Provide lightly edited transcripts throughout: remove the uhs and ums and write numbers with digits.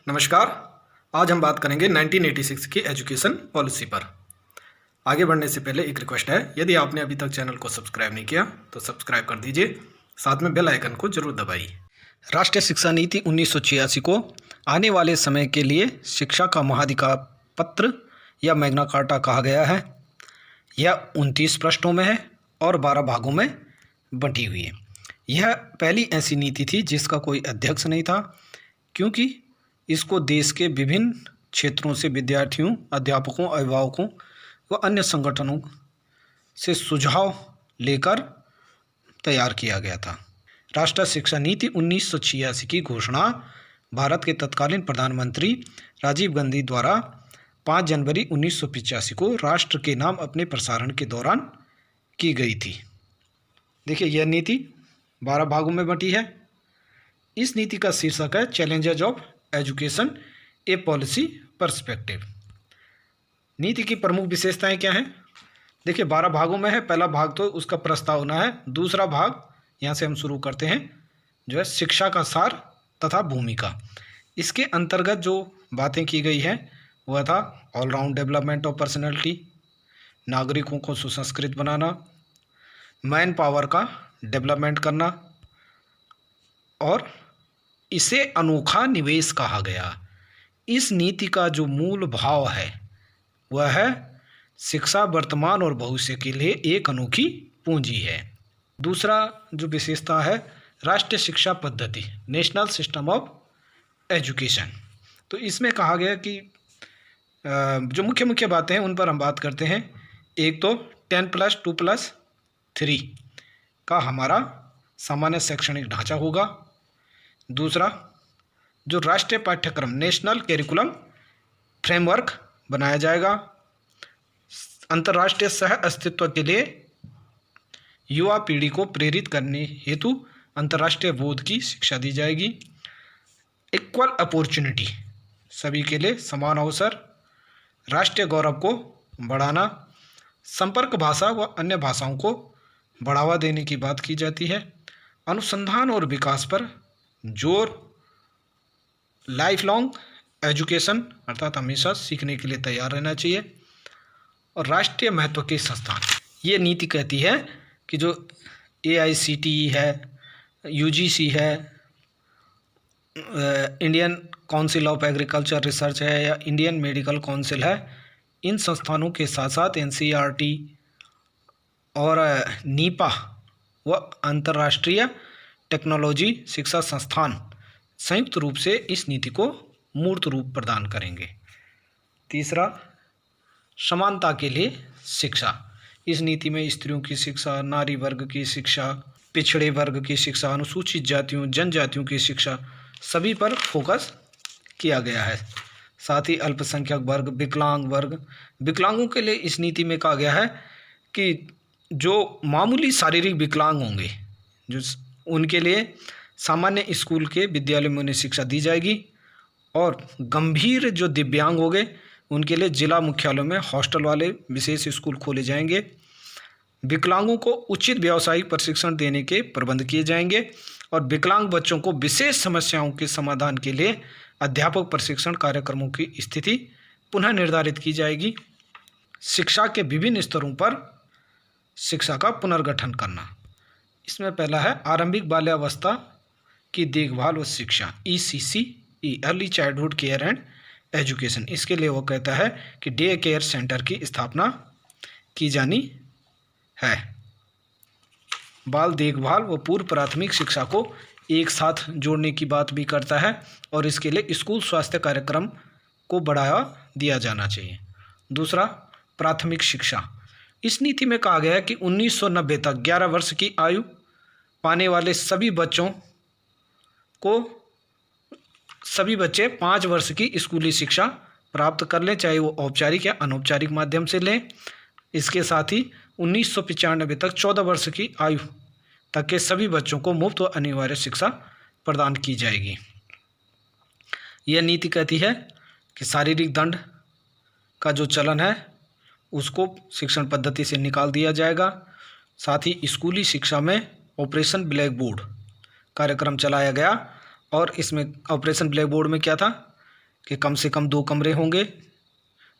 नमस्कार। आज हम बात करेंगे 1986 की एजुकेशन पॉलिसी पर। आगे बढ़ने से पहले एक रिक्वेस्ट है, यदि आपने अभी तक चैनल को सब्सक्राइब नहीं किया तो सब्सक्राइब कर दीजिए, साथ में बेल आइकन को जरूर दबाइए। राष्ट्रीय शिक्षा नीति 1986 को आने वाले समय के लिए शिक्षा का महाधिकार पत्र या मैग्ना कार्टा कहा गया है। यह 29 पृष्ठों में है और 12 भागों में बंटी हुई है। यह पहली ऐसी नीति थी जिसका कोई अध्यक्ष नहीं था, क्योंकि इसको देश के विभिन्न क्षेत्रों से विद्यार्थियों, अध्यापकों, अभिभावकों व अन्य संगठनों से सुझाव लेकर तैयार किया गया था। राष्ट्रीय शिक्षा नीति 1986 की घोषणा भारत के तत्कालीन प्रधानमंत्री राजीव गांधी द्वारा 5 जनवरी 1985 को राष्ट्र के नाम अपने प्रसारण के दौरान की गई थी। देखिए, यह नीति 12 भागों में बंटी है। इस नीति का शीर्षक है challenges of education A policy perspective. नीति की प्रमुख विशेषताएं क्या हैं? देखिए, 12 भागों में है। पहला भाग तो उसका प्रस्तावना है। दूसरा भाग, यहाँ से हम शुरू करते हैं, जो है शिक्षा का सार तथा भूमिका। इसके अंतर्गत जो बातें की गई हैं वह था ऑलराउंड डेवलपमेंट ऑफ पर्सनैलिटी, नागरिकों को सुसंस्कृत बनाना, मैन पावर का डेवलपमेंट करना, और इसे अनोखा निवेश कहा गया। इस नीति का जो मूल भाव है वह है शिक्षा वर्तमान और भविष्य के लिए एक अनोखी पूंजी है। दूसरा जो विशेषता है राष्ट्रीय शिक्षा पद्धति, नेशनल सिस्टम ऑफ एजुकेशन। तो इसमें कहा गया कि जो मुख्य मुख्य बातें हैं उन पर हम बात करते हैं। एक तो 10+2+3 का हमारा सामान्य शैक्षणिक ढांचा होगा। दूसरा, जो राष्ट्रीय पाठ्यक्रम नेशनल करिकुलम फ्रेमवर्क बनाया जाएगा। अंतर्राष्ट्रीय सह अस्तित्व के लिए युवा पीढ़ी को प्रेरित करने हेतु अंतर्राष्ट्रीय बोध की शिक्षा दी जाएगी। इक्वल अपॉर्चुनिटी, सभी के लिए समान अवसर। राष्ट्रीय गौरव को बढ़ाना, संपर्क भाषा व अन्य भाषाओं को बढ़ावा देने की बात की जाती है। अनुसंधान और विकास पर जोर, लाइफ लॉन्ग एजुकेशन अर्थात हमेशा सीखने के लिए तैयार रहना चाहिए। और राष्ट्रीय महत्व के संस्थान, ये नीति कहती है कि जो AICTE है, UGC है, Indian council of agriculture research है या इंडियन मेडिकल काउंसिल है, इन संस्थानों के साथ साथ NCERT और नीपा व अंतर्राष्ट्रीय टेक्नोलॉजी शिक्षा संस्थान संयुक्त रूप से इस नीति को मूर्त रूप प्रदान करेंगे। तीसरा, समानता के लिए शिक्षा। इस नीति में स्त्रियों की शिक्षा, नारी वर्ग की शिक्षा, पिछड़े वर्ग की शिक्षा, अनुसूचित जातियों, जनजातियों की शिक्षा, सभी पर फोकस किया गया है। साथ ही अल्पसंख्यक वर्ग, विकलांग वर्ग, विकलांगों के लिए इस नीति में कहा गया है कि जो मामूली शारीरिक विकलांग होंगे, जो उनके लिए सामान्य स्कूल के विद्यालय में उन्हें शिक्षा दी जाएगी, और गंभीर जो दिव्यांग हो गए उनके लिए जिला मुख्यालयों में हॉस्टल वाले विशेष स्कूल खोले जाएंगे। विकलांगों को उचित व्यावसायिक प्रशिक्षण देने के प्रबंध किए जाएंगे, और विकलांग बच्चों को विशेष समस्याओं के समाधान के लिए अध्यापक प्रशिक्षण कार्यक्रमों की स्थिति पुनः निर्धारित की जाएगी। शिक्षा के विभिन्न स्तरों पर शिक्षा का पुनर्गठन करना। इसमें पहला है आरंभिक बाल्यावस्था की देखभाल व शिक्षा, ECCE, early childhood care and education. इसके लिए वो कहता है कि डे केयर सेंटर की स्थापना की जानी है। बाल देखभाल व पूर्व प्राथमिक शिक्षा को एक साथ जोड़ने की बात भी करता है, और इसके लिए स्कूल स्वास्थ्य कार्यक्रम को बढ़ावा दिया जाना चाहिए। दूसरा, प्राथमिक शिक्षा। इस नीति में कहा गया है कि 1990 तक 11 वर्ष की आयु पाने वाले सभी बच्चे 5 वर्ष की स्कूली शिक्षा प्राप्त कर लें, चाहे वो औपचारिक या अनौपचारिक माध्यम से लें। इसके साथ ही 1995 तक 14 वर्ष की आयु तक के सभी बच्चों को मुफ्त व अनिवार्य शिक्षा प्रदान की जाएगी। यह नीति कहती है कि शारीरिक दंड का जो चलन है उसको शिक्षण पद्धति से निकाल दिया जाएगा। साथ ही स्कूली शिक्षा में ऑपरेशन ब्लैक बोर्ड कार्यक्रम चलाया गया, और इसमें ऑपरेशन ब्लैक बोर्ड में क्या था कि कम से कम 2 कमरे होंगे,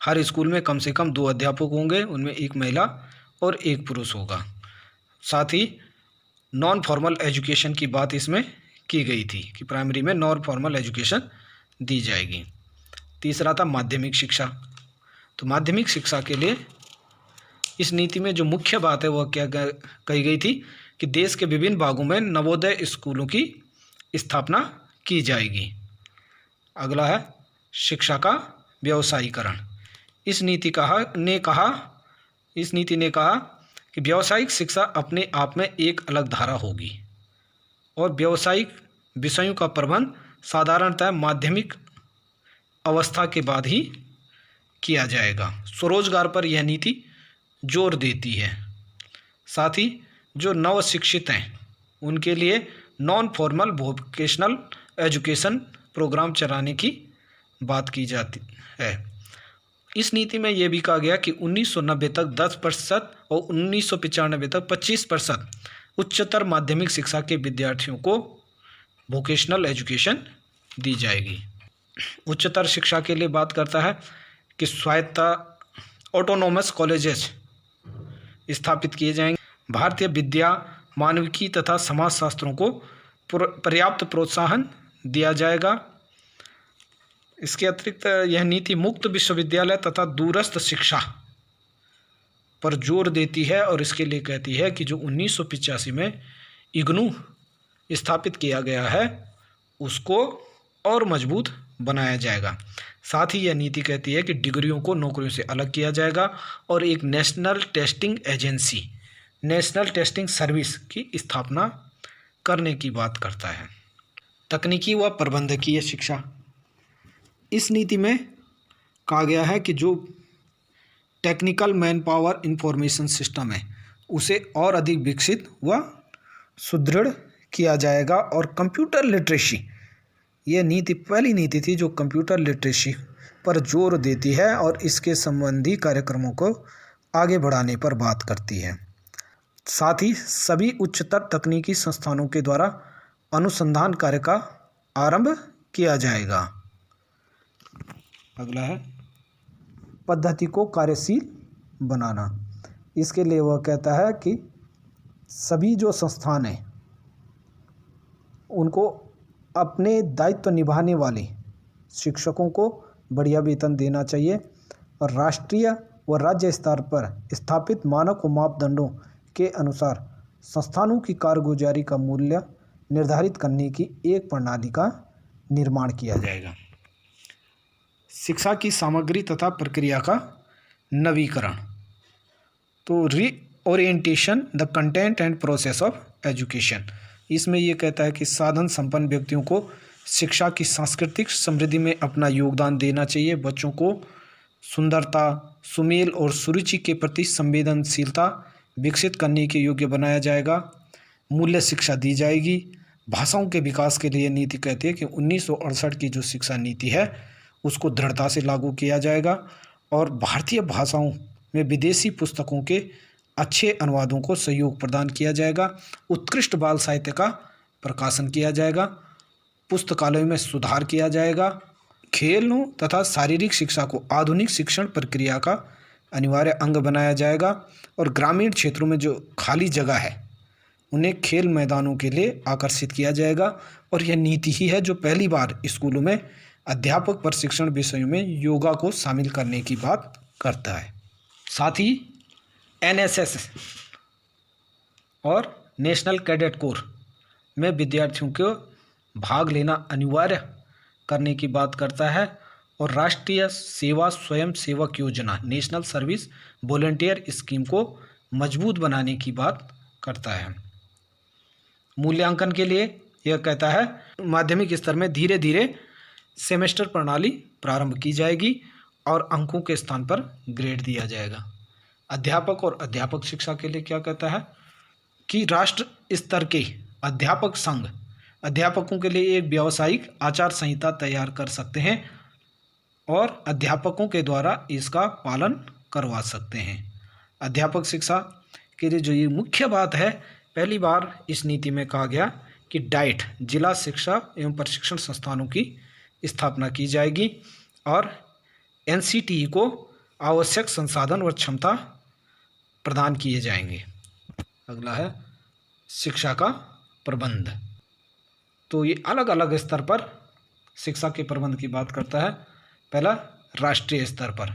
हर स्कूल में कम से कम 2 अध्यापक होंगे, उनमें 1 महिला और 1 पुरुष होगा। साथ ही नॉन फॉर्मल एजुकेशन की बात इसमें की गई थी कि प्राइमरी में नॉन फॉर्मल एजुकेशन दी जाएगी। तीसरा था माध्यमिक शिक्षा। तो माध्यमिक शिक्षा के लिए इस नीति में जो मुख्य बात है वह क्या कही गई थी कि देश के विभिन्न भागों में नवोदय स्कूलों की स्थापना की जाएगी। अगला है शिक्षा का व्यवसायीकरण। इस नीति ने कहा कि व्यावसायिक शिक्षा अपने आप में एक अलग धारा होगी और व्यावसायिक विषयों का प्रबंध साधारणतः माध्यमिक अवस्था के बाद ही किया जाएगा। स्वरोजगार पर यह नीति जोर देती है। साथ ही जो नव शिक्षित हैं उनके लिए non formal vocational education program चलाने की बात की जाती है। इस नीति में यह भी कहा गया कि 1990 तक 10% और 1995 तक 25% उच्चतर माध्यमिक शिक्षा के विद्यार्थियों को वोकेशनल एजुकेशन दी जाएगी। उच्चतर शिक्षा के लिए बात करता है कि स्वायत्त ऑटोनोमस कॉलेजेस स्थापित किए जाएंगे। भारतीय विद्या, मानविकी तथा समाजशास्त्रों को पर्याप्त प्रोत्साहन दिया जाएगा। इसके अतिरिक्त यह नीति मुक्त विश्वविद्यालय तथा दूरस्थ शिक्षा पर जोर देती है और इसके लिए कहती है कि जो 1985 में इग्नू स्थापित किया गया है उसको और मजबूत बनाया जाएगा। साथ ही यह नीति कहती है कि डिग्रियों को नौकरियों से अलग किया जाएगा और एक national testing agency, national testing service की स्थापना करने की बात करता है। तकनीकी व प्रबंधकीय शिक्षा। इस नीति में कहा गया है कि जो technical man power information system है उसे और अधिक विकसित व सुदृढ़ किया जाएगा और कंप्यूटर लिटरेसी, ये नीति पहली नीति थी जो कंप्यूटर लिटरेसी पर जोर देती है और इसके संबंधी कार्यक्रमों को आगे बढ़ाने पर बात करती है। साथ ही सभी उच्चतर तकनीकी संस्थानों के द्वारा अनुसंधान कार्य का आरंभ किया जाएगा। अगला है पद्धति को कार्यशील बनाना। इसके लिए वह कहता है कि सभी जो संस्थान हैं उनको अपने दायित्व निभाने वाले शिक्षकों को बढ़िया वेतन देना चाहिए और राष्ट्रीय व राज्य स्तर पर स्थापित मानक व मापदंडों के अनुसार संस्थानों की कारगुजारी का मूल्य निर्धारित करने की एक प्रणाली का निर्माण किया जाएगा। शिक्षा की सामग्री तथा प्रक्रिया का नवीकरण। तो reorientation the content and process of education. इसमें यह कहता है कि साधन संपन्न व्यक्तियों को शिक्षा की सांस्कृतिक समृद्धि में अपना योगदान देना चाहिए। बच्चों को सुंदरता, सुमेल और सुरुचि के प्रति संवेदनशीलता विकसित करने के योग्य बनाया जाएगा। मूल्य शिक्षा दी जाएगी। भाषाओं के विकास के लिए नीति कहती है कि 1968 की जो शिक्षा नीति है उसको दृढ़ता से लागू किया जाएगा और भारतीय भाषाओं में विदेशी पुस्तकों के अच्छे अनुवादों को सहयोग प्रदान किया जाएगा। उत्कृष्ट बाल साहित्य का प्रकाशन किया जाएगा। पुस्तकालयों में सुधार किया जाएगा। खेलों तथा शारीरिक शिक्षा को आधुनिक शिक्षण प्रक्रिया का अनिवार्य अंग बनाया जाएगा और ग्रामीण क्षेत्रों में जो खाली जगह है उन्हें खेल मैदानों के लिए आकर्षित किया जाएगा। और यह नीति ही है जो पहली बार स्कूलों में अध्यापक प्रशिक्षण विषयों में योगा को शामिल करने की बात करता है। साथ ही एनएसएस और नेशनल कैडेट कोर में विद्यार्थियों को भाग लेना अनिवार्य करने की बात करता है और राष्ट्रीय सेवा स्वयं सेवक योजना, नेशनल सर्विस वॉलंटियर स्कीम को मजबूत बनाने की बात करता है। मूल्यांकन के लिए यह कहता है माध्यमिक स्तर में धीरे धीरे सेमेस्टर प्रणाली प्रारंभ की जाएगी और अंकों के स्थान पर ग्रेड दिया जाएगा। अध्यापक और अध्यापक शिक्षा के लिए क्या कहता है कि राष्ट्र स्तर के अध्यापक संघ अध्यापकों के लिए एक व्यावसायिक आचार संहिता तैयार कर सकते हैं और अध्यापकों के द्वारा इसका पालन करवा सकते हैं। अध्यापक शिक्षा के लिए जो ये मुख्य बात है, पहली बार इस नीति में कहा गया कि डाइट जिला शिक्षा एवं प्रशिक्षण संस्थानों की स्थापना की जाएगी और एनसीटीई को आवश्यक संसाधन और क्षमता प्रदान किए जाएंगे। अगला है शिक्षा का प्रबंध। तो ये अलग अलग स्तर पर शिक्षा के प्रबंध की बात करता है। पहला, राष्ट्रीय स्तर पर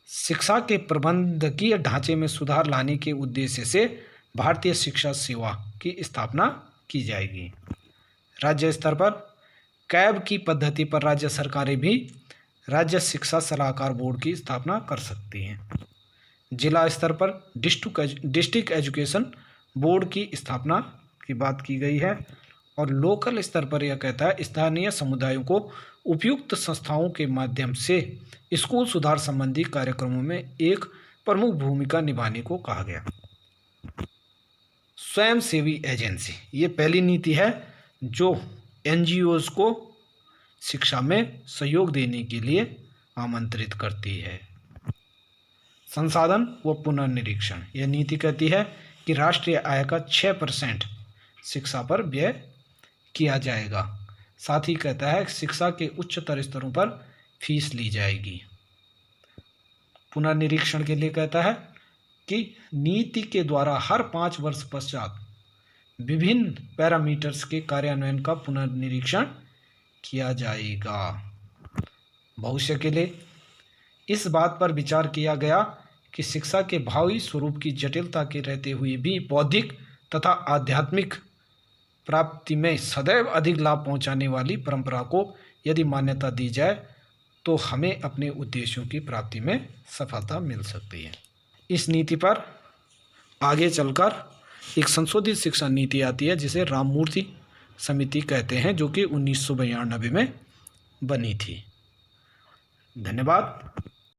शिक्षा के प्रबंधकीय ढांचे में सुधार लाने के उद्देश्य से भारतीय शिक्षा सेवा की स्थापना की जाएगी। राज्य स्तर पर कैब की पद्धति पर राज्य सरकारें भी राज्य शिक्षा सलाहकार बोर्ड की स्थापना कर सकती हैं। जिला स्तर पर डिस्ट्रिक्ट एजुकेशन बोर्ड की स्थापना की बात की गई है। और लोकल स्तर पर यह कहता है स्थानीय समुदायों को उपयुक्त संस्थाओं के माध्यम से स्कूल सुधार संबंधी कार्यक्रमों में एक प्रमुख भूमिका निभाने को कहा गया। स्वयंसेवी एजेंसी, ये पहली नीति है जो एनजीओज को शिक्षा में सहयोग देने के लिए आमंत्रित करती है। संसाधन व पुनर्निरीक्षण, यह नीति कहती है कि राष्ट्रीय आय का 6% शिक्षा पर व्यय किया जाएगा। साथ ही कहता है शिक्षा के उच्चतर स्तरों पर फीस ली जाएगी। पुनर्निरीक्षण के लिए कहता है कि नीति के द्वारा हर 5 वर्ष पश्चात विभिन्न पैरामीटर्स के कार्यान्वयन का पुनर्निरीक्षण किया जाएगा। भविष्य के लिए इस बात पर विचार किया गया कि शिक्षा के भावी स्वरूप की जटिलता के रहते हुए भी बौद्धिक तथा आध्यात्मिक प्राप्ति में सदैव अधिक लाभ पहुंचाने वाली परंपरा को यदि मान्यता दी जाए तो हमें अपने उद्देश्यों की प्राप्ति में सफलता मिल सकती है। इस नीति पर आगे चलकर एक संशोधित शिक्षा नीति आती है जिसे राममूर्ति समिति कहते हैं, जो कि 1992 में बनी थी। धन्यवाद।